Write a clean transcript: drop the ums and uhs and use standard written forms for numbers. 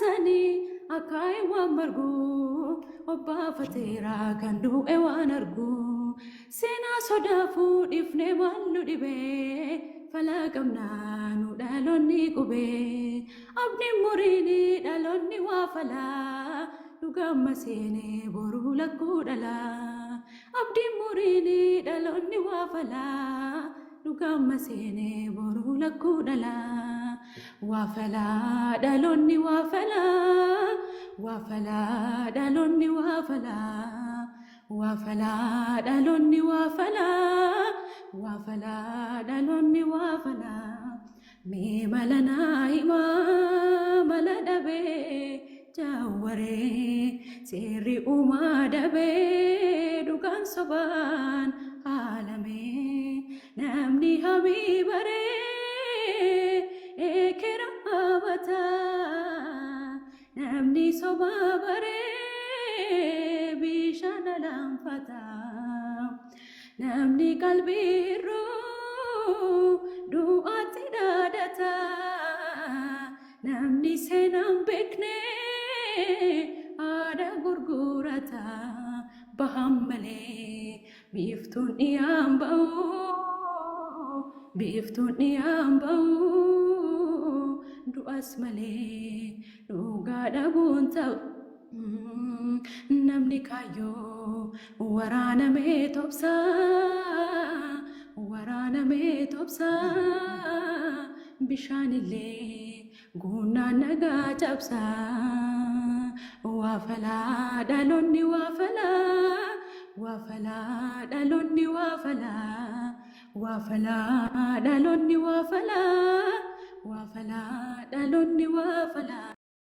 baasanii akkaay waan margu obbaafateera kan du'e waan argu seenaa sodaafuu dhiifnee maal nu dhibee falaa qabnaa nu dhaloonni qubee abdiin muriini dhaloonni waa falaa dhugamma seenee boruu lakkuu dhalaa abdiin muriini dhaloonni waa falaa dhugamma seenee boruu lakkuu dhalaa waa falaa dhaloonni waa falaa waa falaa dhaloonni waa falaa waa falaa dhaloonni waa falaa waa falaa dhaloonni waa falaa mee mala naa himaa mala dhabee jaawaree seerri uumaa dhabee dhugaan sobaan haalamee namni hamii baree eekera abataa namni sobaa baree bishaan alanfataa namni qalbii hir'uu du'aatti dhaadataa namni seenaan beeknee aada gurgurataa bahan malee biiftuun dhiyaan ba'uu biiftuun dhiyaan ba'uu du'as malee dhugaa dhabuun ta'u namni kaayyoo waraanamee tobsaa bishaanillee guunaan nagaa cabsaa waa falaa dhaloonni waa falaa waa falaa dhaloonni waa falaa waa falaa dhaloonni waa falaa waa falaa dhaloonni waa falaa